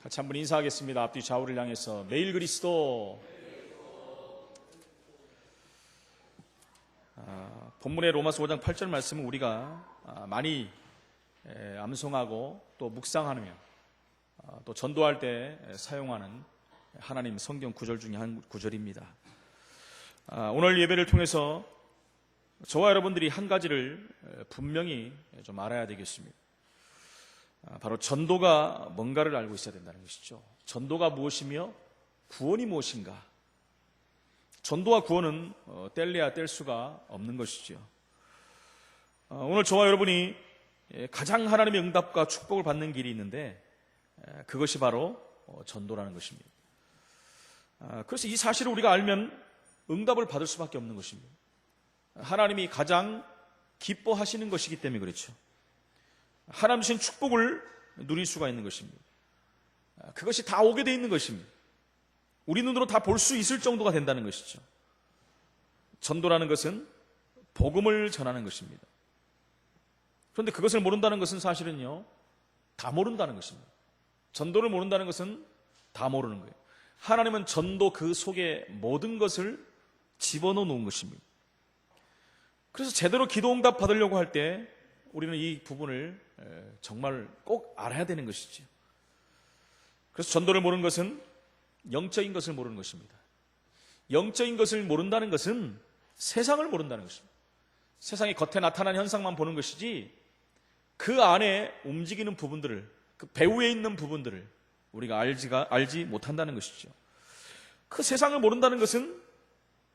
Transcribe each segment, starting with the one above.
같이 한번 인사하겠습니다. 앞뒤 좌우를 향해서 매일 그리스도. 본문의 로마서 5장 8절 말씀은 우리가 많이 암송하고 또 묵상하며 또 전도할 때 사용하는 하나님 성경 구절 중에 한 구절입니다. 오늘 예배를 통해서 저와 여러분들이 한 가지를 분명히 좀 알아야 되겠습니다. 바로 전도가 뭔가를 알고 있어야 된다는 것이죠. 전도가 무엇이며 구원이 무엇인가. 전도와 구원은 뗄래야 뗄 수가 없는 것이죠. 오늘 저와 여러분이 가장 하나님의 응답과 축복을 받는 길이 있는데 그것이 바로 전도라는 것입니다. 그래서 이 사실을 우리가 알면 응답을 받을 수밖에 없는 것입니다. 하나님이 가장 기뻐하시는 것이기 때문에 그렇죠. 하나님 주신 축복을 누릴 수가 있는 것입니다. 그것이 다 오게 돼 있는 것입니다. 우리 눈으로 다 볼 수 있을 정도가 된다는 것이죠. 전도라는 것은 복음을 전하는 것입니다. 그런데 그것을 모른다는 것은 사실은요, 다 모른다는 것입니다. 전도를 모른다는 것은 다 모르는 거예요. 하나님은 전도 그 속에 모든 것을 집어넣어 놓은 것입니다. 그래서 제대로 기도 응답 받으려고 할 때 우리는 이 부분을 정말 꼭 알아야 되는 것이죠. 그래서 전도를 모르는 것은 영적인 것을 모르는 것입니다. 영적인 것을 모른다는 것은 세상을 모른다는 것입니다. 세상이 겉에 나타난 현상만 보는 것이지 그 안에 움직이는 부분들을, 그 배후에 있는 부분들을 우리가 알지 못한다는 것이죠. 그 세상을 모른다는 것은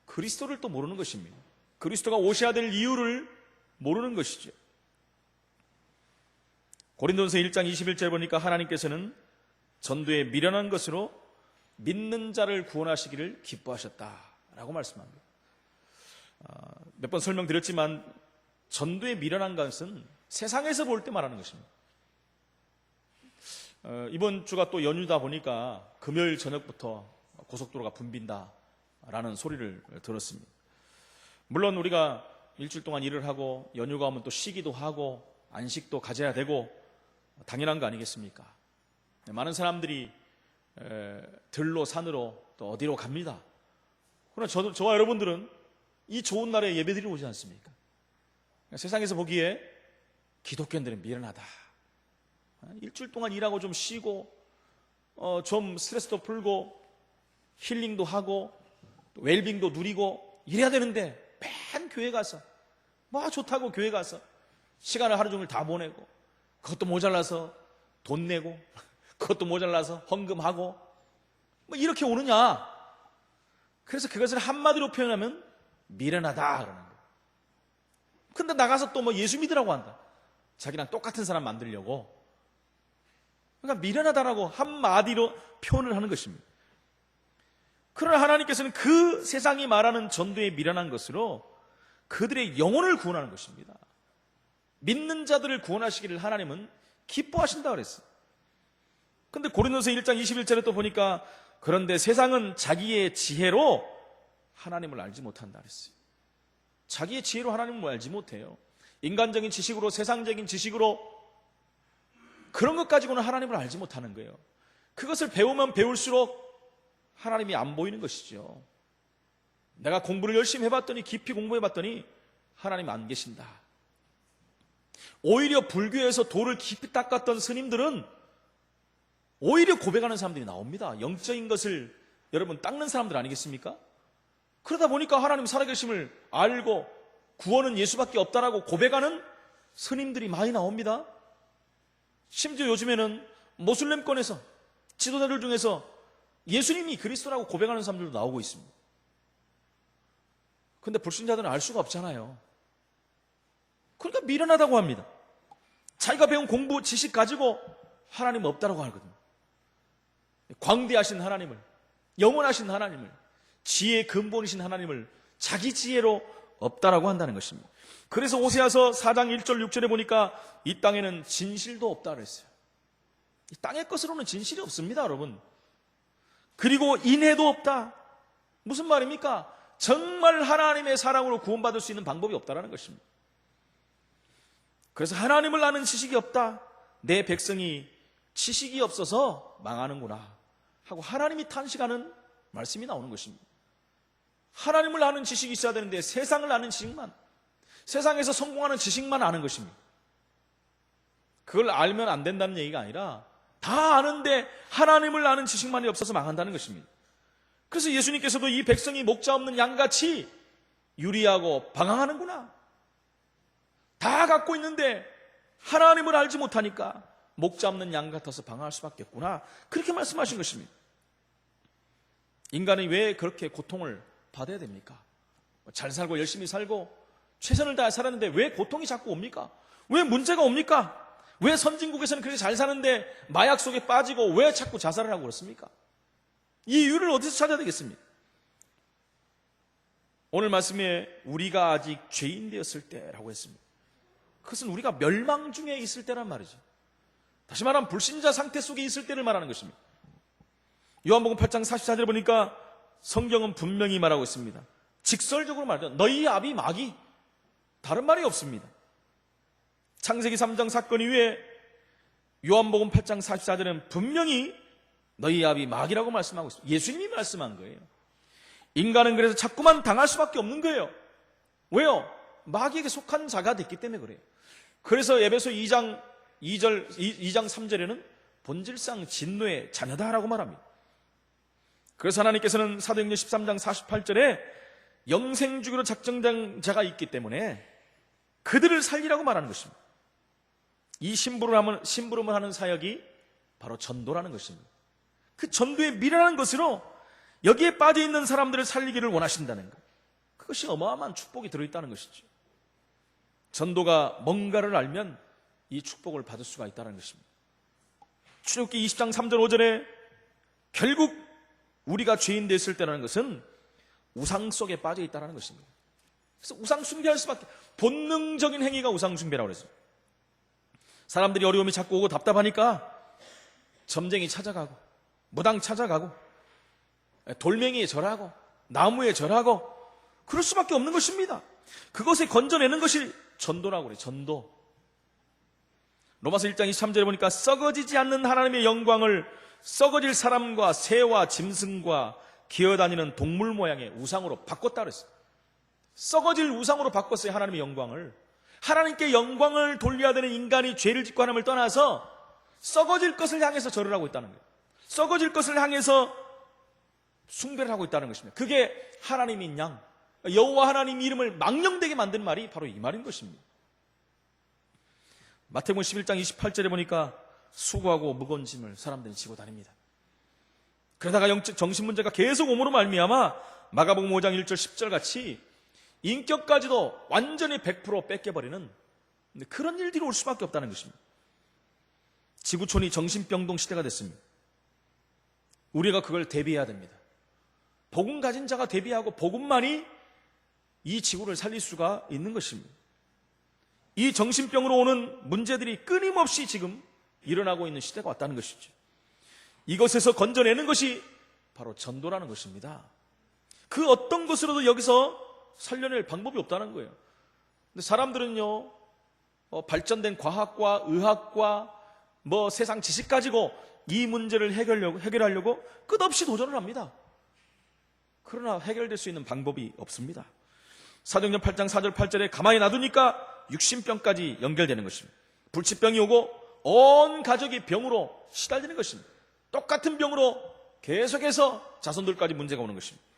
그리스도를 또 모르는 것입니다. 그리스도가 오셔야 될 이유를 모르는 것이죠. 고린도전서 1장 21절 보니까 하나님께서는 전도에 미련한 것으로 믿는 자를 구원하시기를 기뻐하셨다라고 말씀합니다. 몇 번 설명드렸지만 전도에 미련한 것은 세상에서 볼 때 말하는 것입니다. 이번 주가 또 연휴다 보니까 금요일 저녁부터 고속도로가 붐빈다라는 소리를 들었습니다. 물론 우리가 일주일 동안 일을 하고 연휴가 오면 또 쉬기도 하고 안식도 가져야 되고 당연한 거 아니겠습니까? 많은 사람들이 들로 산으로 또 어디로 갑니다. 그러나 저와 여러분들은 이 좋은 날에 예배드리러 오지 않습니까? 세상에서 보기에 기독교인들은 미련하다. 일주일 동안 일하고 좀 쉬고 좀 스트레스도 풀고 힐링도 하고 웰빙도 누리고 이래야 되는데 맨 교회 가서 뭐 좋다고 교회 가서 시간을 하루 종일 다 보내고 그것도 모자라서 돈 내고 그것도 모자라서 헌금하고 뭐 이렇게 오느냐. 그래서 그것을 한마디로 표현하면 미련하다 그러는 거예요. 근데 나가서 또 뭐 예수 믿으라고 한다. 자기랑 똑같은 사람 만들려고. 그러니까 미련하다라고 한마디로 표현을 하는 것입니다. 그러나 하나님께서는 그 세상이 말하는 전도에 미련한 것으로 그들의 영혼을 구원하는 것입니다. 믿는 자들을 구원하시기를 하나님은 기뻐하신다 그랬어요. 근데 고린도서 1장 21절에 또 보니까 그런데 세상은 자기의 지혜로 하나님을 알지 못한다 그랬어요. 자기의 지혜로 하나님을 알지 못해요. 인간적인 지식으로, 세상적인 지식으로 그런 것 가지고는 하나님을 알지 못하는 거예요. 그것을 배우면 배울수록 하나님이 안 보이는 것이죠. 내가 공부를 열심히 해봤더니, 깊이 공부해봤더니 하나님 안 계신다. 오히려 불교에서 돌을 깊이 닦았던 스님들은 오히려 고백하는 사람들이 나옵니다. 영적인 것을 여러분 닦는 사람들 아니겠습니까? 그러다 보니까 하나님 살아계심을 알고 구원은 예수밖에 없다라고 고백하는 스님들이 많이 나옵니다. 심지어 요즘에는 모슬렘권에서 지도자들 중에서 예수님이 그리스도라고 고백하는 사람들도 나오고 있습니다. 그런데 불신자들은 알 수가 없잖아요. 그러니까 미련하다고 합니다. 자기가 배운 공부, 지식 가지고 하나님 없다라고 하거든요. 광대하신 하나님을, 영원하신 하나님을, 지혜의 근본이신 하나님을 자기 지혜로 없다라고 한다는 것입니다. 그래서 오세아서 4장 1절 6절에 보니까 이 땅에는 진실도 없다 그랬어요. 이 땅의 것으로는 진실이 없습니다, 여러분. 그리고 인애도 없다. 무슨 말입니까? 정말 하나님의 사랑으로 구원받을 수 있는 방법이 없다라는 것입니다. 그래서 하나님을 아는 지식이 없다. 내 백성이 지식이 없어서 망하는구나 하고 하나님이 탄식하는 말씀이 나오는 것입니다. 하나님을 아는 지식이 있어야 되는데 세상을 아는 지식만, 세상에서 성공하는 지식만 아는 것입니다. 그걸 알면 안 된다는 얘기가 아니라 다 아는데 하나님을 아는 지식만이 없어서 망한다는 것입니다. 그래서 예수님께서도 이 백성이 목자 없는 양같이 유리하고 방황하는구나, 다 갖고 있는데 하나님을 알지 못하니까 목자 없는 양 같아서 방황할 수밖에 없구나, 그렇게 말씀하신 것입니다. 인간이 왜 그렇게 고통을 받아야 됩니까? 잘 살고 열심히 살고 최선을 다해 살았는데 왜 고통이 자꾸 옵니까? 왜 문제가 옵니까? 왜 선진국에서는 그렇게 잘 사는데 마약 속에 빠지고 왜 자꾸 자살을 하고 그렇습니까? 이 이유를 어디서 찾아야 되겠습니까? 오늘 말씀에 우리가 아직 죄인 되었을 때라고 했습니다. 그것은 우리가 멸망 중에 있을 때란 말이죠. 다시 말하면 불신자 상태 속에 있을 때를 말하는 것입니다. 요한복음 8장 44절에 보니까 성경은 분명히 말하고 있습니다. 직설적으로 말하죠. 너희 아비 마귀, 다른 말이 없습니다. 창세기 3장 사건 이후에 요한복음 8장 44절은 분명히 너희 아비 마귀라고 말씀하고 있습니다. 예수님이 말씀한 거예요. 인간은 그래서 자꾸만 당할 수밖에 없는 거예요. 왜요? 마귀에게 속한 자가 됐기 때문에 그래요. 그래서 에베소 2장 3절에는 본질상 진노의 자녀다라고 말합니다. 그래서 하나님께서는 사도행전 13장 48절에 영생주기로 작정된 자가 있기 때문에 그들을 살리라고 말하는 것입니다. 이 심부름을 하는 사역이 바로 전도라는 것입니다. 그 전도의 미련한 것으로 여기에 빠져있는 사람들을 살리기를 원하신다는 것, 그것이 어마어마한 축복이 들어있다는 것이죠. 전도가 뭔가를 알면 이 축복을 받을 수가 있다는 것입니다. 출애굽기 20장 3절 5절에 결국 우리가 죄인 됐을 때라는 것은 우상 속에 빠져 있다는 것입니다. 그래서 우상 숭배할 수밖에, 본능적인 행위가 우상 숭배라고 그랬어요. 사람들이 어려움이 자꾸 오고 답답하니까 점쟁이 찾아가고 무당 찾아가고 돌멩이에 절하고 나무에 절하고 그럴 수밖에 없는 것입니다. 그것에 건져내는 것이 전도라고 그래요. 전도. 로마서 1장 23절에 보니까 썩어지지 않는 하나님의 영광을 썩어질 사람과 새와 짐승과 기어다니는 동물 모양의 우상으로 바꿨다 그랬어요. 썩어질 우상으로 바꿨어요. 하나님의 영광을. 하나님께 영광을 돌려야 되는 인간이 죄를 짓고 하나님을 떠나서 썩어질 것을 향해서 절을 하고 있다는 거예요. 썩어질 것을 향해서 숭배를 하고 있다는 것입니다. 그게 하나님인 양, 여호와 하나님 이름을 망령되게 만든 말이 바로 이 말인 것입니다. 마태복음 11장 28절에 보니까 수고하고 무거운 짐을 사람들이 지고 다닙니다. 그러다가 영적 정신 문제가 계속 오므로 말미암아 마가복음 5장 1절 10절 같이 인격까지도 완전히 100% 뺏겨버리는 그런 일들이 올 수밖에 없다는 것입니다. 지구촌이 정신병동 시대가 됐습니다. 우리가 그걸 대비해야 됩니다. 복음 가진 자가 대비하고 복음만이 이 지구를 살릴 수가 있는 것입니다. 이 정신병으로 오는 문제들이 끊임없이 지금 일어나고 있는 시대가 왔다는 것이죠. 이것에서 건져내는 것이 바로 전도라는 것입니다. 그 어떤 것으로도 여기서 살려낼 방법이 없다는 거예요. 근데 사람들은요, 발전된 과학과 의학과 세상 지식 가지고 이 문제를 해결하려고 끝없이 도전을 합니다. 그러나 해결될 수 있는 방법이 없습니다. 사도행전 8장 4절 8절에 가만히 놔두니까 육신병까지 연결되는 것입니다. 불치병이 오고 온 가족이 병으로 시달리는 것입니다. 똑같은 병으로 계속해서 자손들까지 문제가 오는 것입니다.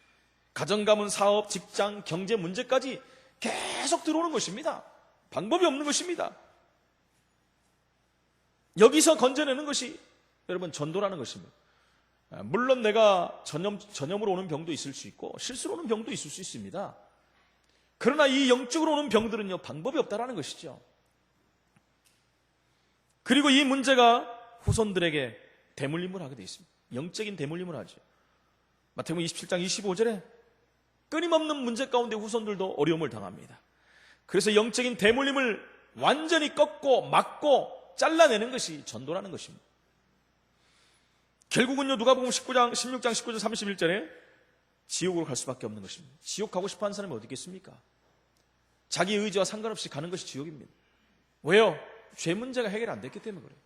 가정, 가문, 사업, 직장, 경제 문제까지 계속 들어오는 것입니다. 방법이 없는 것입니다. 여기서 건져내는 것이 여러분 전도라는 것입니다. 물론 내가 전염으로 오는 병도 있을 수 있고 실수로 오는 병도 있을 수 있습니다. 그러나 이 영적으로 오는 병들은요, 방법이 없다라는 것이죠. 그리고 이 문제가 후손들에게 대물림을 하게 되어 있습니다. 영적인 대물림을 하죠. 마태복음 27장 25절에 끊임없는 문제 가운데 후손들도 어려움을 당합니다. 그래서 영적인 대물림을 완전히 꺾고 막고 잘라내는 것이 전도라는 것입니다. 결국은요, 누가복음 16장 19절 31절에 지옥으로 갈 수밖에 없는 것입니다. 지옥 가고 싶어하는 사람이 어디 있겠습니까? 자기 의지와 상관없이 가는 것이 지옥입니다. 왜요? 죄 문제가 해결 안 됐기 때문에 그래요.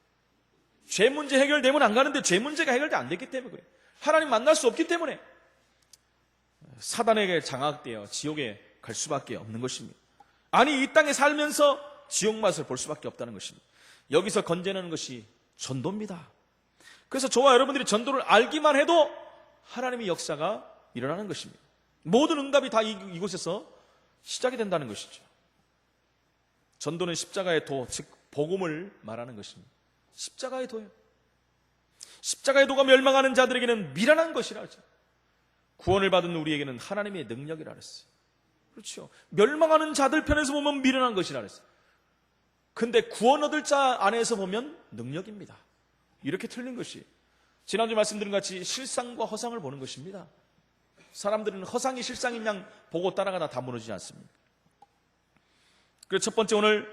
죄 문제 해결되면 안 가는데 죄 문제가 해결돼 안 됐기 때문에 그래요. 하나님 만날 수 없기 때문에 사단에게 장악되어 지옥에 갈 수밖에 없는 것입니다. 아니, 이 땅에 살면서 지옥 맛을 볼 수밖에 없다는 것입니다. 여기서 건져내는 것이 전도입니다. 그래서 저와 여러분들이 전도를 알기만 해도 하나님의 역사가 일어나는 것입니다. 모든 응답이 다 이곳에서 시작이 된다는 것이죠. 전도는 십자가의 도, 즉 복음을 말하는 것입니다. 십자가의 도요. 십자가의 도가 멸망하는 자들에게는 미련한 것이라 하죠. 구원을 받은 우리에게는 하나님의 능력이라 그랬어요. 그렇죠. 멸망하는 자들 편에서 보면 미련한 것이라 그랬어요. 근데 구원 얻을 자 안에서 보면 능력입니다. 이렇게 틀린 것이 지난주 말씀드린 같이 실상과 허상을 보는 것입니다. 사람들은 허상이 실상인 양 보고 따라가다 다 무너지지 않습니까? 그래서 첫 번째, 오늘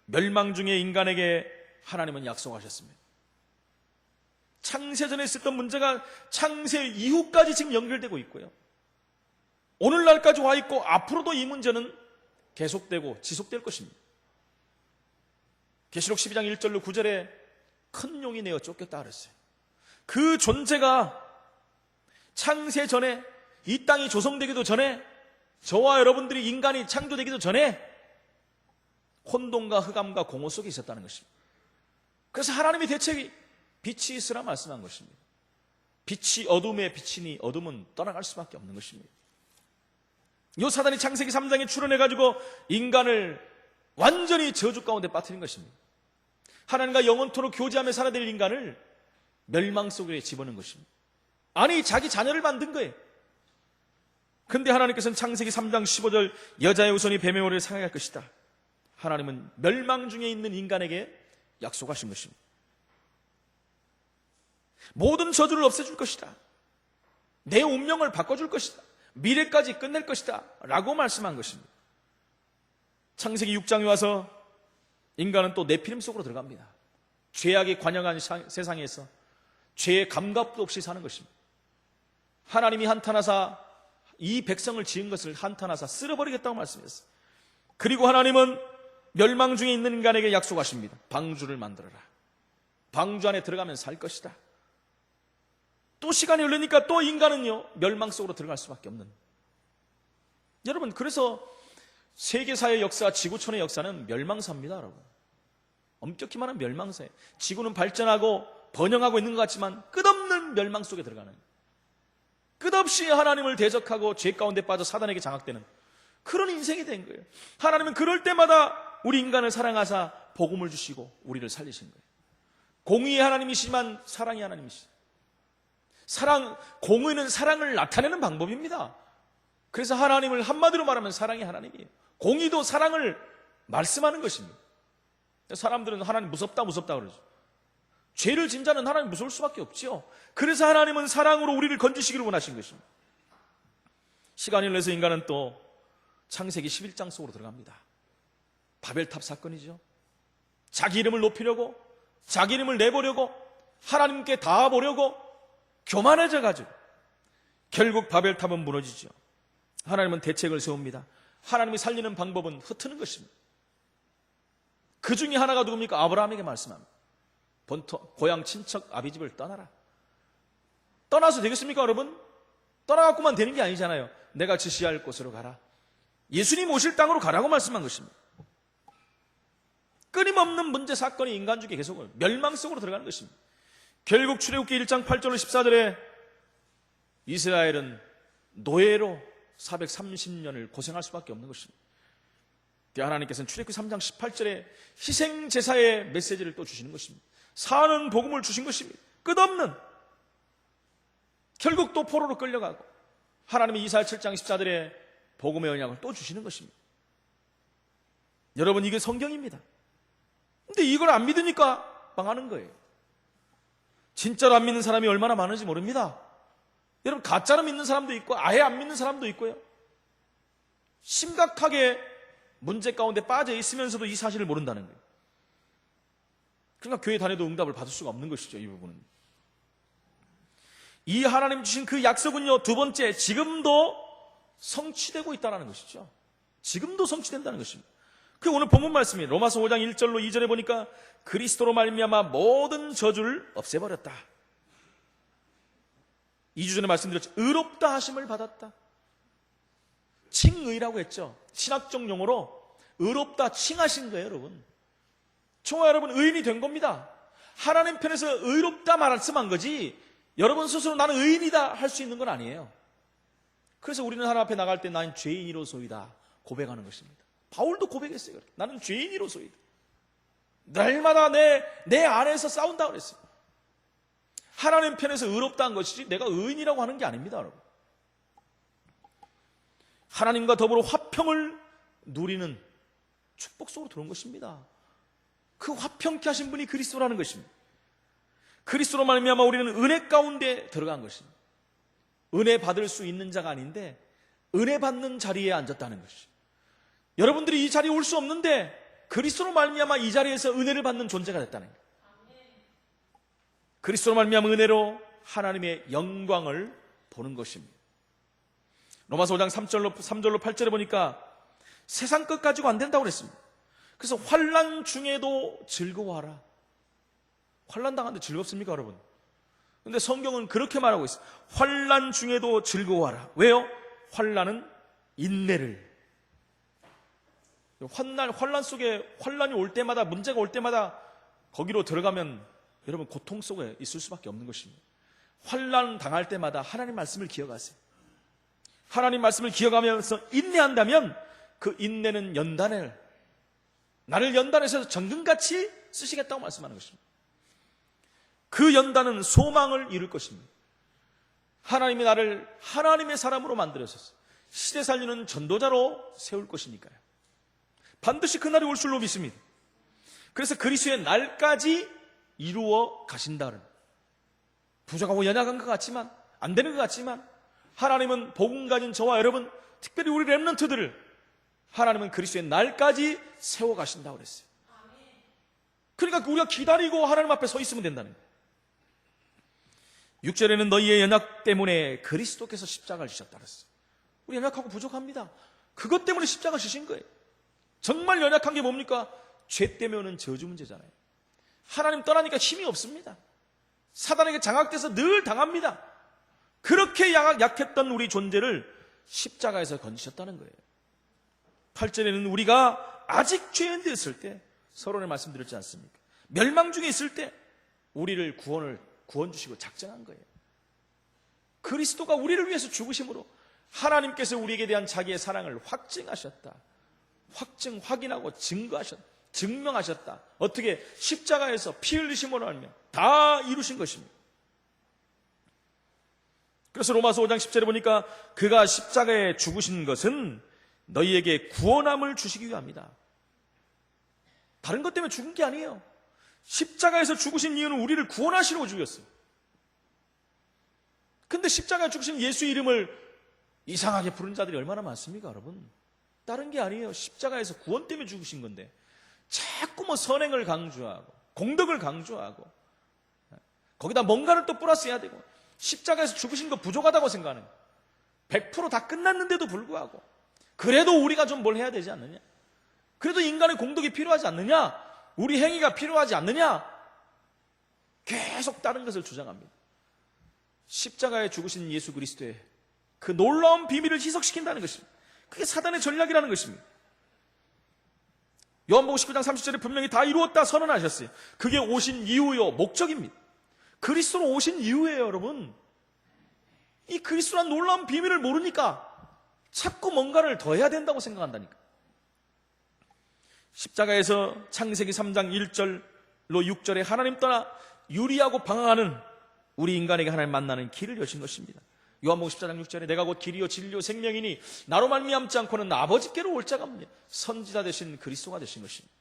멸망 중에 인간에게 하나님은 약속하셨습니다. 창세전에 있었던 문제가 창세 이후까지 지금 연결되고 있고요. 오늘날까지 와 있고 앞으로도 이 문제는 계속되고 지속될 것입니다. 계시록 12장 1절로 9절에 큰 용이 내어 쫓겼다 그랬어요. 그 존재가 창세 전에, 이 땅이 조성되기도 전에, 저와 여러분들이 인간이 창조되기도 전에 혼돈과 흑암과 공허 속에 있었다는 것입니다. 그래서 하나님의 대책이 빛이 있으라 말씀한 것입니다. 빛이 어둠에 비치니 어둠은 떠나갈 수밖에 없는 것입니다. 이 사단이 창세기 3장에 출현해가지고 인간을 완전히 저주 가운데 빠뜨린 것입니다. 하나님과 영원토록 교제하며 살아야 될 인간을 멸망 속에 집어넣은 것입니다. 아니, 자기 자녀를 만든 거예요. 근데 하나님께서는 창세기 3장 15절 여자의 후손이 뱀의 머리를 상하게 할 것이다. 하나님은 멸망 중에 있는 인간에게 약속하신 것입니다. 모든 저주를 없애줄 것이다. 내 운명을 바꿔줄 것이다. 미래까지 끝낼 것이다 라고 말씀한 것입니다. 창세기 6장에 와서 인간은 또 네피림 속으로 들어갑니다. 죄악이 관영한 세상에서 죄의 감각도 없이 사는 것입니다. 하나님이 한탄하사 이 백성을 지은 것을 한탄하사 쓸어버리겠다고 말씀했어요. 그리고 하나님은 멸망 중에 있는 인간에게 약속하십니다. 방주를 만들어라. 방주 안에 들어가면 살 것이다. 또 시간이 흘르니까 또 인간은요, 멸망 속으로 들어갈 수밖에 없는. 여러분, 그래서 세계사의 역사, 지구촌의 역사는 멸망사입니다, 여러분. 엄격히 말하면 멸망사예요. 지구는 발전하고 번영하고 있는 것 같지만 끝없는 멸망 속에 들어가는, 끝없이 하나님을 대적하고 죄 가운데 빠져 사단에게 장악되는 그런 인생이 된 거예요. 하나님은 그럴 때마다 우리 인간을 사랑하사 복음을 주시고 우리를 살리신 거예요. 공의의 하나님이시지만 사랑의 하나님이시죠. 공의는 사랑을 나타내는 방법입니다. 그래서 하나님을 한마디로 말하면 사랑의 하나님이에요. 공의도 사랑을 말씀하는 것입니다. 사람들은 하나님 무섭다 그러죠. 죄를 진 자는 하나님 무서울 수밖에 없지요. 그래서 하나님은 사랑으로 우리를 건지시기를 원하신 것입니다. 시간이 흘러서 인간은 또 창세기 11장 속으로 들어갑니다. 바벨탑 사건이죠. 자기 이름을 높이려고, 자기 이름을 내보려고, 하나님께 닿아보려고 교만해져가지고 결국 바벨탑은 무너지죠. 하나님은 대책을 세웁니다. 하나님이 살리는 방법은 흩트는 것입니다. 그 중에 하나가 누굽니까? 아브라함에게 말씀합니다. 고향 친척 아비집을 떠나라. 떠나서 되겠습니까, 여러분? 떠나갖고만 되는 게 아니잖아요. 내가 지시할 곳으로 가라. 예수님 오실 땅으로 가라고 말씀한 것입니다. 끊임없는 문제 사건이 인간 중에 계속 멸망 속으로 들어가는 것입니다. 결국 출애굽기 1장 8절로 14절에 이스라엘은 노예로 430년을 고생할 수밖에 없는 것입니다. 하나님께서는 출애굽기 3장 18절에 희생제사의 메시지를 또 주시는 것입니다. 사는 복음을 주신 것입니다. 끝없는, 결국 또 포로로 끌려가고 하나님이 이사야 7장 14절에 복음의 언약을 또 주시는 것입니다. 여러분, 이게 성경입니다. 근데 이걸 안 믿으니까 망하는 거예요. 진짜로 안 믿는 사람이 얼마나 많은지 모릅니다. 여러분, 가짜로 믿는 사람도 있고 아예 안 믿는 사람도 있고요. 심각하게 문제 가운데 빠져 있으면서도 이 사실을 모른다는 거예요. 그러니까 교회 다녀도 응답을 받을 수가 없는 것이죠. 이 부분은. 이 하나님 주신 그 약속은요, 두 번째, 지금도 성취되고 있다는 것이죠. 지금도 성취된다는 것입니다. 그 오늘 본문 말씀이 로마서 5장 1절로 2절에 보니까 그리스도로 말미암아 모든 저주를 없애버렸다. 2주 전에 말씀드렸죠. 의롭다 하심을 받았다. 칭의라고 했죠. 신학적 용어로 의롭다 칭하신 거예요, 여러분. 정말 여러분 의인이 된 겁니다. 하나님 편에서 의롭다 말씀한 거지 여러분 스스로 나는 의인이다 할 수 있는 건 아니에요. 그래서 우리는 하나님 앞에 나갈 때 나는 죄인이로소이다 고백하는 것입니다. 바울도 고백했어요. 나는 죄인이로소이다. 날마다 내 안에서 싸운다 그랬어요. 하나님 편에서 의롭다는 것이지 내가 의인이라고 하는 게 아닙니다, 여러분. 하나님과 더불어 화평을 누리는 축복 속으로 들어온 것입니다. 그 화평케 하신 분이 그리스도라는 것입니다. 그리스도로 말미암아 우리는 은혜 가운데 들어간 것입니다. 은혜 받을 수 있는 자가 아닌데 은혜 받는 자리에 앉았다는 것이죠. 여러분들이 이 자리에 올 수 없는데 그리스도로 말미암아 이 자리에서 은혜를 받는 존재가 됐다는 거예요. 그리스도로 말미암아 은혜로 하나님의 영광을 보는 것입니다. 로마서 5장 3절로 8절에 보니까 세상 것 가지고 안 된다고 그랬습니다. 그래서 환난 중에도 즐거워하라. 환난 당하는데 즐겁습니까, 여러분? 근데 성경은 그렇게 말하고 있어요. 환난 중에도 즐거워하라. 왜요? 환난은 인내를. 환난 속에 환난이 올 때마다 문제가 올 때마다 거기로 들어가면 여러분 고통 속에 있을 수밖에 없는 것입니다. 환난 당할 때마다 하나님 말씀을 기억하세요. 하나님 말씀을 기억하면서 인내한다면 그 인내는 나를 연단해서 정금같이 쓰시겠다고 말씀하는 것입니다. 그 연단은 소망을 이룰 것입니다. 하나님이 나를 하나님의 사람으로 만들어서 시대 살리는 전도자로 세울 것이니까요. 반드시 그날이 올 줄로 믿습니다. 그래서 그리스도의 날까지 이루어 가신다는, 부족하고 연약한 것 같지만 안 되는 것 같지만 하나님은 복음 가진 저와 여러분, 특별히 우리 렘넌트들을 하나님은 그리스도의 날까지 세워 가신다고 그랬어요. 그러니까 우리가 기다리고 하나님 앞에 서 있으면 된다는 거예요. 6절에는 너희의 연약 때문에 그리스도께서 십자가를 지셨다 그랬어요. 우리 연약하고 부족합니다. 그것 때문에 십자가 지신 거예요. 정말 연약한 게 뭡니까? 죄 때문에 오는 저주 문제잖아요. 하나님 떠나니까 힘이 없습니다. 사단에게 장악돼서 늘 당합니다. 그렇게 약했던 우리 존재를 십자가에서 건지셨다는 거예요. 8절에는 우리가 아직 죄인 되었을 때, 서론에 말씀드렸지 않습니까? 멸망 중에 있을 때 우리를 구원 주시고 작정한 거예요. 그리스도가 우리를 위해서 죽으심으로 하나님께서 우리에게 대한 자기의 사랑을 확증하셨다. 확인하고 증명하셨다. 어떻게? 십자가에서 피 흘리심으로 하면 다 이루신 것입니다. 그래서 로마서 5장 10절에 보니까 그가 십자가에 죽으신 것은 너희에게 구원함을 주시기 위함이다. 다른 것 때문에 죽은 게 아니에요. 십자가에서 죽으신 이유는 우리를 구원하시려고 죽였어요. 근데 십자가에 죽으신 예수의 이름을 이상하게 부르는 자들이 얼마나 많습니까, 여러분? 다른 게 아니에요. 십자가에서 구원 때문에 죽으신 건데 자꾸 선행을 강조하고 공덕을 강조하고 거기다 뭔가를 또 플러스해야 되고 십자가에서 죽으신 거 부족하다고 생각하는 거예요. 100% 다 끝났는데도 불구하고 그래도 우리가 좀 뭘 해야 되지 않느냐? 그래도 인간의 공덕이 필요하지 않느냐? 우리 행위가 필요하지 않느냐? 계속 다른 것을 주장합니다. 십자가에 죽으신 예수 그리스도의 그 놀라운 비밀을 희석시킨다는 것입니다. 그게 사단의 전략이라는 것입니다. 요한복음 19장 30절에 분명히 다 이루었다 선언하셨어요. 그게 오신 이유요 목적입니다. 그리스도로 오신 이유예요, 여러분. 이 그리스도란 놀라운 비밀을 모르니까 자꾸 뭔가를 더 해야 된다고 생각한다니까. 십자가에서 창세기 3장 1절로 6절에 하나님 떠나 유리하고 방황하는 우리 인간에게 하나님 만나는 길을 여신 것입니다. 요한복음 14장 6절에 내가 곧 길이요 진리요 생명이니 나로 말미암지 않고는 아버지께로 올 자가 없느냐. 선지자 되신 그리스도가 되신 것입니다.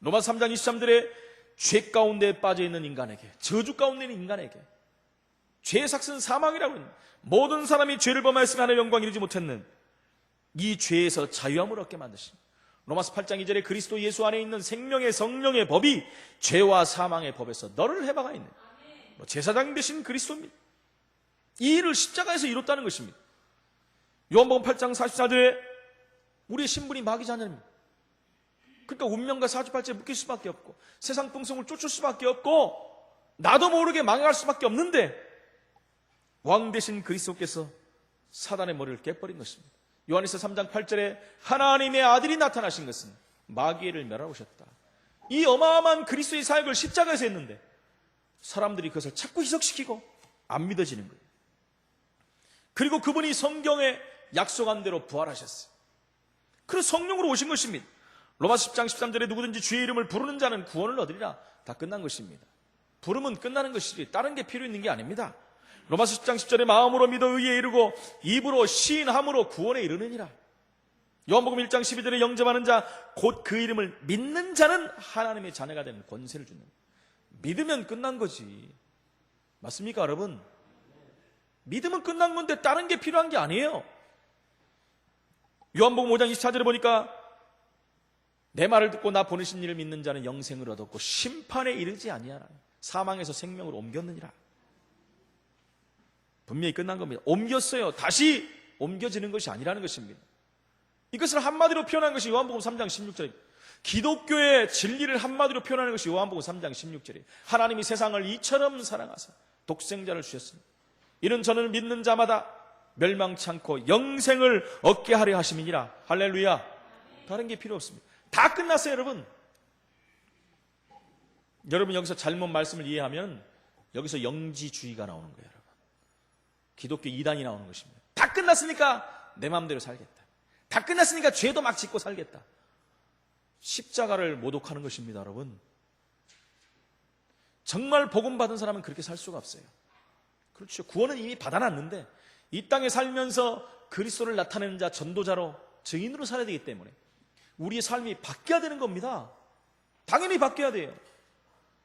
로마서 3장 23절에 죄 가운데 빠져있는 인간에게, 저주 가운데 있는 인간에게, 죄의 삭은 사망이라고 했는데 모든 사람이 죄를 범하였으며 하나님의 영광을 이루지 못했는 이 죄에서 자유함을 얻게 만드십니다. 로마서 8장 2절에 그리스도 예수 안에 있는 생명의 성령의 법이 죄와 사망의 법에서 너를 해방하 있는 제사장 되신 그리스도입니다. 이 일을 십자가에서 이뤘다는 것입니다. 요한복음 8장 44절에 우리의 신분이 마귀 자녀입니다. 그러니까 운명과 사주팔자에 묶일 수밖에 없고 세상 풍성을 쫓을 수밖에 없고 나도 모르게 망해갈 수밖에 없는데 왕 대신 그리스도께서 사단의 머리를 깨버린 것입니다. 요한일서 3장 8절에 하나님의 아들이 나타나신 것은 마귀를 멸하러 오셨다. 이 어마어마한 그리스도의 사역을 십자가에서 했는데 사람들이 그것을 자꾸 희석시키고 안 믿어지는 거예요. 그리고 그분이 성경에 약속한 대로 부활하셨어요. 그래서 성령으로 오신 것입니다. 로마서 10장 13절에 누구든지 주의 이름을 부르는 자는 구원을 얻으리라. 다 끝난 것입니다. 부르면 끝나는 것이지 다른 게 필요 있는 게 아닙니다. 로마서 10장 10절에 마음으로 믿어 의에 이르고 입으로 시인함으로 구원에 이르느니라. 요한복음 1장 12절에 영접하는 자 곧 그 이름을 믿는 자는 하나님의 자녀가 되는 권세를 주는 거예요. 믿으면 끝난 거지. 맞습니까 여러분? 믿으면 끝난 건데 다른 게 필요한 게 아니에요. 요한복음 5장 24절에 보니까 내 말을 듣고 나 보내신 이를 믿는 자는 영생을 얻었고 심판에 이르지 아니하라. 사망에서 생명으로 옮겼느니라. 분명히 끝난 겁니다. 옮겼어요. 다시 옮겨지는 것이 아니라는 것입니다. 이것을 한마디로 표현한 것이 요한복음 3장 16절입니다. 기독교의 진리를 한마디로 표현하는 것이 요한복음 3장 16절이에요. 하나님이 세상을 이처럼 사랑하사 독생자를 주셨습니다. 이는 저는 믿는 자마다 멸망치 않고 영생을 얻게 하려 하심이니라. 할렐루야. 다른 게 필요 없습니다. 다 끝났어요 여러분. 여러분 여기서 잘못 말씀을 이해하면 여기서 영지주의가 나오는 거예요 여러분. 기독교 이단이 나오는 것입니다. 다 끝났으니까 내 마음대로 살겠다. 다 끝났으니까 죄도 막 짓고 살겠다. 십자가를 모독하는 것입니다 여러분. 정말 복음 받은 사람은 그렇게 살 수가 없어요. 그렇죠. 구원은 이미 받아놨는데 이 땅에 살면서 그리스도를 나타내는 자, 전도자로, 증인으로 살아야 되기 때문에 우리의 삶이 바뀌어야 되는 겁니다. 당연히 바뀌어야 돼요.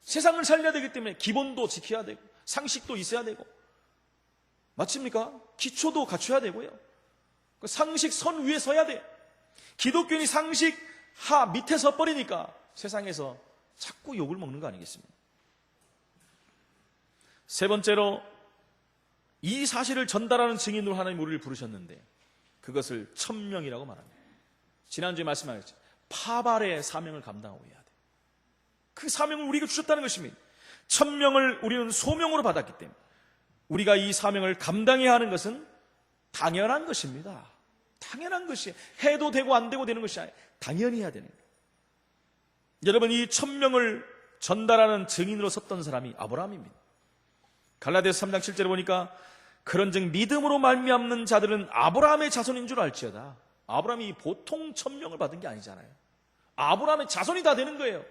세상을 살려야 되기 때문에 기본도 지켜야 되고 상식도 있어야 되고 맞습니까? 기초도 갖춰야 되고요. 상식 선 위에 서야 돼요. 기독교인이 상식 하 밑에 서버리니까 세상에서 자꾸 욕을 먹는 거 아니겠습니까? 세 번째로 이 사실을 전달하는 증인으로 하나님 우리를 부르셨는데 그것을 천명이라고 말합니다. 지난주에 말씀하셨죠. 파발의 사명을 감당하고 해야 돼. 그 사명을 우리에게 주셨다는 것입니다. 천명을 우리는 소명으로 받았기 때문에 우리가 이 사명을 감당해야 하는 것은 당연한 것입니다. 당연한 것이 해도 되고 안 되고 되는 것이 아니라 당연히 해야 되는 거예요. 여러분 이 천명을 전달하는 증인으로 섰던 사람이 아브라함입니다. 갈라디아서 3장 7절에 보니까 그런즉 믿음으로 말미암는 자들은 아브라함의 자손인 줄 알지어다. 아브라함이 보통 천명을 받은 게 아니잖아요. 아브라함의 자손이 다 되는 거예요.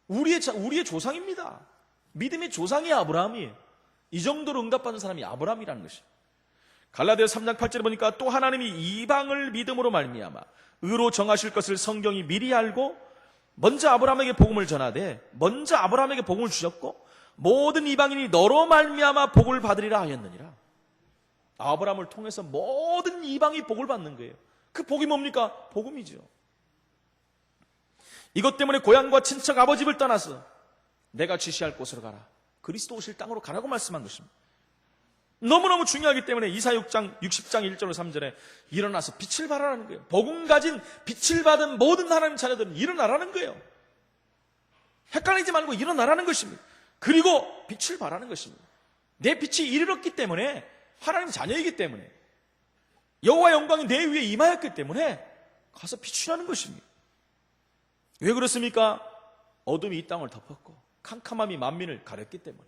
우리의 조상입니다. 믿음의 조상이 아브라함이에요. 이 정도로 응답받은 사람이 아브라함이라는 것이에요. 갈라디아서 3장 8절에 보니까 또 하나님이 이방을 믿음으로 말미암아 의로 정하실 것을 성경이 미리 알고 먼저 아브라함에게 복음을 전하되 먼저 아브라함에게 복음을 주셨고 모든 이방인이 너로 말미암아 복을 받으리라 하였느니라. 아브라함을 통해서 모든 이방이 복을 받는 거예요. 그 복이 뭡니까? 복음이죠. 이것 때문에 고향과 친척 아버지를 떠나서 내가 지시할 곳으로 가라. 그리스도 오실 땅으로 가라고 말씀한 것입니다. 너무너무 중요하기 때문에 이사 6장 60장 1절로 3절에 일어나서 빛을 발하라는 거예요. 복음 가진 빛을 받은 모든 하나님 자녀들은 일어나라는 거예요. 헷갈리지 말고 일어나라는 것입니다. 그리고 빛을 발하는 것입니다. 내 빛이 이르렀기 때문에 하나님 자녀이기 때문에 여호와 영광이 내 위에 임하였기 때문에 가서 비추라는 것입니다. 왜 그렇습니까? 어둠이 이 땅을 덮었고 캄캄함이 만민을 가렸기 때문에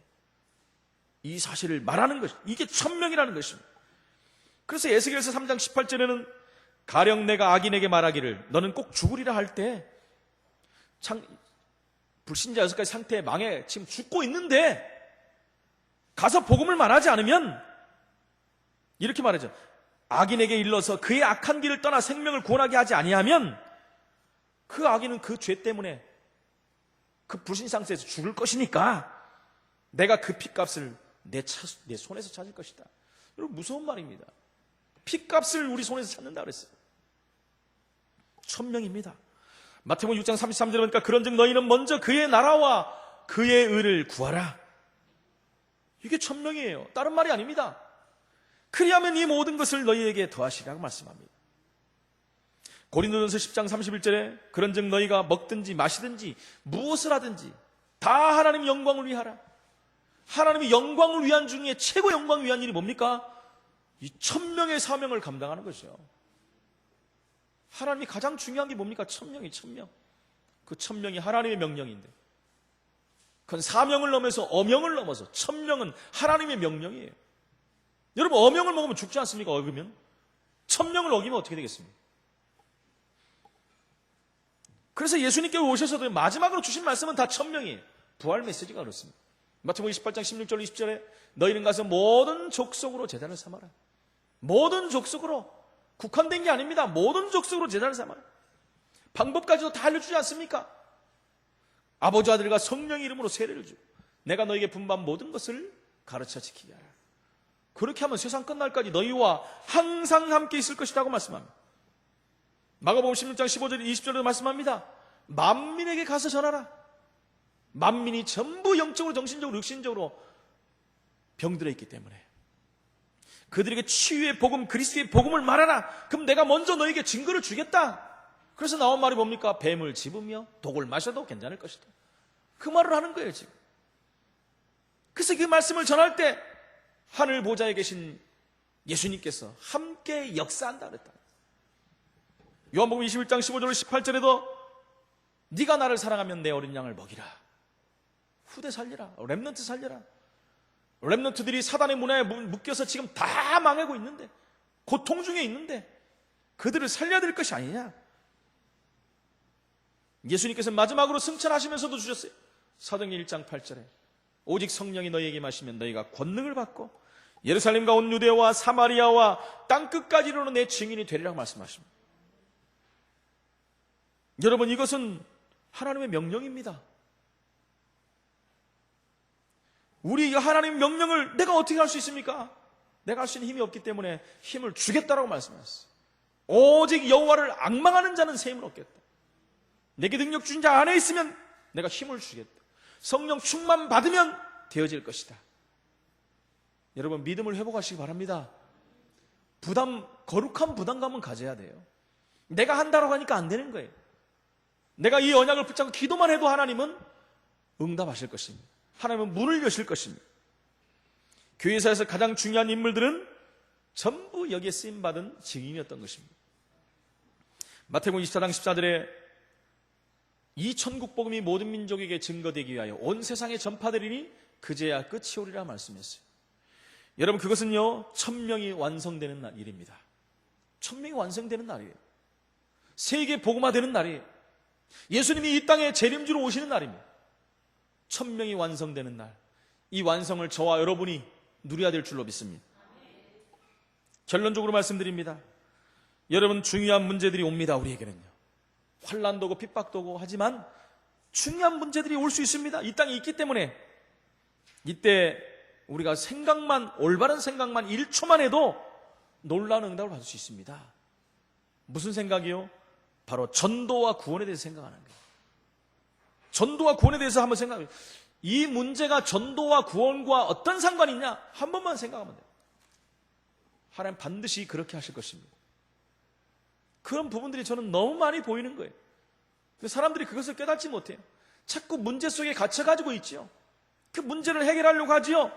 이 사실을 말하는 것, 이게 천명이라는 것입니다. 그래서 에스겔서 3장 18절에는 가령 내가 악인에게 말하기를 너는 꼭 죽으리라 할 때 불신자 6가지 상태에 망해 지금 죽고 있는데 가서 복음을 말하지 않으면 이렇게 말하죠. 악인에게 일러서 그의 악한 길을 떠나 생명을 구원하게 하지 아니하면 그 악인은 그 죄 때문에 그 불신 상태에서 죽을 것이니까 내가 그 핏값을 내 손에서 찾을 것이다. 여러분 무서운 말입니다. 핏값을 우리 손에서 찾는다 그랬어요. 천명입니다. 마태복음 6장 33절에 보니까 그런즉 너희는 먼저 그의 나라와 그의 의를 구하라. 이게 천명이에요. 다른 말이 아닙니다. 그리하면 이 모든 것을 너희에게 더하시라고 말씀합니다. 고린도전서 10장 31절에 그런즉 너희가 먹든지 마시든지 무엇을 하든지 다 하나님의 영광을 위하라. 하나님의 영광을 위한 중에 최고 영광을 위한 일이 뭡니까? 이 천명의 사명을 감당하는 것이요. 하나님이 가장 중요한 게 뭡니까? 천명이 천명. 그 천명이 하나님의 명령인데, 그건 사명을 넘어서 어명을 넘어서 천명은 하나님의 명령이에요. 여러분, 어명을 먹으면 죽지 않습니까? 어기면 천명을 어기면 어떻게 되겠습니까? 그래서 예수님께 오셔서도 마지막으로 주신 말씀은 다 천명이에요. 부활 메시지가 그렇습니다. 마태복음 28장 16절 20절에 너희는 가서 모든 족속으로 제자를 삼아라. 모든 족속으로, 국한된 게 아닙니다. 모든 족속으로 제자를 삼아라. 방법까지도 다 알려주지 않습니까? 아버지 아들과 성령의 이름으로 세례를 주고 내가 너에게 분반 모든 것을 가르쳐 지키게 하라. 그렇게 하면 세상 끝날까지 너희와 항상 함께 있을 것이라고 말씀합니다. 마가복음 16장 15절 20절에도 말씀합니다. 만민에게 가서 전하라. 만민이 전부 영적으로 정신적으로 육신적으로 병들어 있기 때문에 그들에게 치유의 복음, 그리스도의 복음을 말하라. 그럼 내가 먼저 너에게 증거를 주겠다. 그래서 나온 말이 뭡니까? 뱀을 집으며 독을 마셔도 괜찮을 것이다. 그 말을 하는 거예요, 지금. 그래서 그 말씀을 전할 때 하늘 보좌에 계신 예수님께서 함께 역사한다 그랬다. 요한복음 21장 15절 18절에도 네가 나를 사랑하면 내 어린 양을 먹이라. 후대 살리라. 렘넌트 살려라. 렘넌트들이 사단의 문화에 묶여서 지금 다 망하고 있는데, 고통 중에 있는데 그들을 살려야 될 것이 아니냐. 예수님께서 마지막으로 승천하시면서도 주셨어요. 사도행전 1장 8절에 오직 성령이 너희에게 마시면 너희가 권능을 받고 예루살렘과 온 유대와 사마리아와 땅끝까지 이르러 내 증인이 되리라고 말씀하십니다. 여러분, 이것은 하나님의 명령입니다. 우리 하나님의 명령을 내가 어떻게 할 수 있습니까? 내가 할 수 있는 힘이 없기 때문에 힘을 주겠다라고 말씀하셨어요. 오직 여호와를 앙망하는 자는 새 힘을 얻겠다. 내게 능력 주신 자 안에 있으면 내가 힘을 주겠다. 성령 충만 받으면 되어질 것이다. 여러분, 믿음을 회복하시기 바랍니다. 거룩한 부담감은 가져야 돼요. 내가 한다고 하니까 안 되는 거예요. 내가 이 언약을 붙잡고 기도만 해도 하나님은 응답하실 것입니다. 하나님은 문을 여실 것입니다. 교회사에서 가장 중요한 인물들은 전부 여기에 쓰임받은 증인이었던 것입니다. 마태복음 24장 14절에 이 천국 복음이 모든 민족에게 증거되기 위하여 온 세상에 전파되리니 그제야 끝이 오리라 말씀했어요. 여러분, 그것은요, 천명이 완성되는 일입니다. 천명이 완성되는 날이에요. 세계 복음화되는 날이에요. 예수님이 이 땅에 재림주로 오시는 날입니다. 천명이 완성되는 날, 이 완성을 저와 여러분이 누려야 될 줄로 믿습니다. 결론적으로 말씀드립니다. 여러분, 중요한 문제들이 옵니다. 우리에게는요, 환난도 오고 핍박도 오고 하지만 중요한 문제들이 올 수 있습니다. 이 땅에 있기 때문에 이때 우리가 올바른 생각만 1초만 해도 놀라운 응답을 받을 수 있습니다. 무슨 생각이요? 바로 전도와 구원에 대해서 생각하는 거예요. 전도와 구원에 대해서 한번 생각해요. 이 문제가 전도와 구원과 어떤 상관이 있냐? 한 번만 생각하면 돼요. 하나님 반드시 그렇게 하실 것입니다. 그런 부분들이 저는 너무 많이 보이는 거예요. 근데 사람들이 그것을 깨닫지 못해요. 자꾸 문제 속에 갇혀가지고 있지요. 그 문제를 해결하려고 하지요.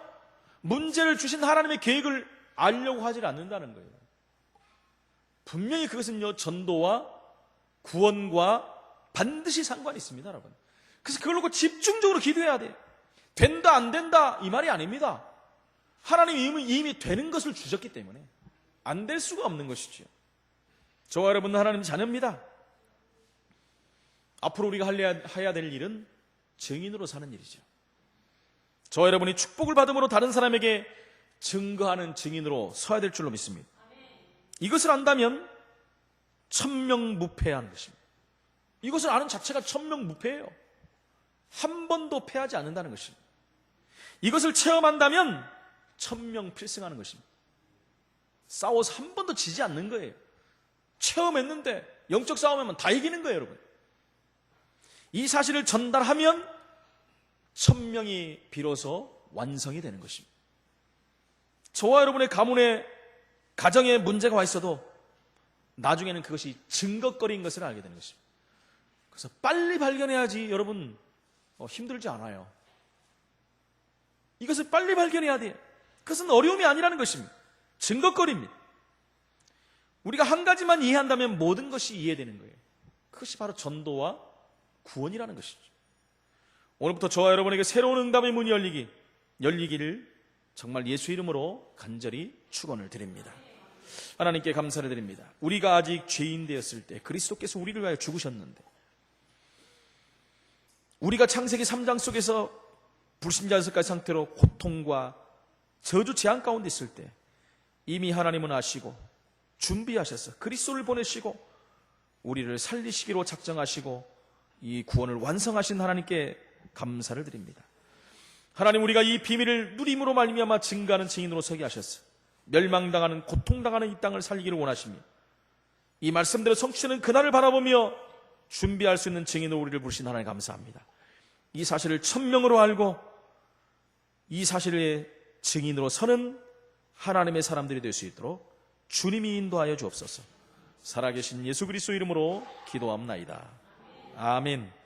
문제를 주신 하나님의 계획을 알려고 하지 않는다는 거예요. 분명히 그것은요, 전도와 구원과 반드시 상관이 있습니다, 여러분. 그래서 그걸 놓고 집중적으로 기도해야 돼요. 된다 안 된다 이 말이 아닙니다. 하나님이 이미 되는 것을 주셨기 때문에 안 될 수가 없는 것이죠. 저와 여러분은 하나님 자녀입니다. 앞으로 우리가 해야 될 일은 증인으로 사는 일이죠. 저와 여러분이 축복을 받음으로 다른 사람에게 증거하는 증인으로 서야 될 줄로 믿습니다. 이것을 안다면 천명무패하는 것입니다. 이것을 아는 자체가 천명무패예요. 한 번도 패하지 않는다는 것입니다. 이것을 체험한다면 천명필승하는 것입니다. 싸워서 한 번도 지지 않는 거예요. 체험했는데 영적 싸움하면 다 이기는 거예요, 여러분. 이 사실을 전달하면 천명이 비로소 완성이 되는 것입니다. 저와 여러분의 가문에 가정에 문제가 와 있어도 나중에는 그것이 증거거리인 것을 알게 되는 것입니다. 그래서 빨리 발견해야지 여러분 힘들지 않아요. 이것을 빨리 발견해야 돼요. 그것은 어려움이 아니라는 것입니다. 증거거리입니다. 우리가 한 가지만 이해한다면 모든 것이 이해되는 거예요. 그것이 바로 전도와 구원이라는 것이죠. 오늘부터 저와 여러분에게 새로운 응답의 문이 열리기를 정말 예수 이름으로 간절히 축원을 드립니다. 하나님께 감사를 드립니다. 우리가 아직 죄인 되었을 때 그리스도께서 우리를 위하여 죽으셨는데, 우리가 창세기 3장 속에서 불신자였을까지 상태로 고통과 저주 재앙 가운데 있을 때 이미 하나님은 아시고 준비하셔서 그리스도를 보내시고 우리를 살리시기로 작정하시고 이 구원을 완성하신 하나님께 감사를 드립니다. 하나님, 우리가 이 비밀을 누림으로 말미암아 증거하는 증인으로 서게 하셨어. 멸망당하는, 고통당하는 이 땅을 살리기를 원하시며 이 말씀대로 성취되는 그날을 바라보며 준비할 수 있는 증인으로 우리를 부르신 하나님 감사합니다. 이 사실을 천명으로 알고 이 사실의 증인으로 서는 하나님의 사람들이 될 수 있도록 주님이 인도하여 주옵소서. 살아계신 예수 그리스도 이름으로 기도합나이다. 아멘.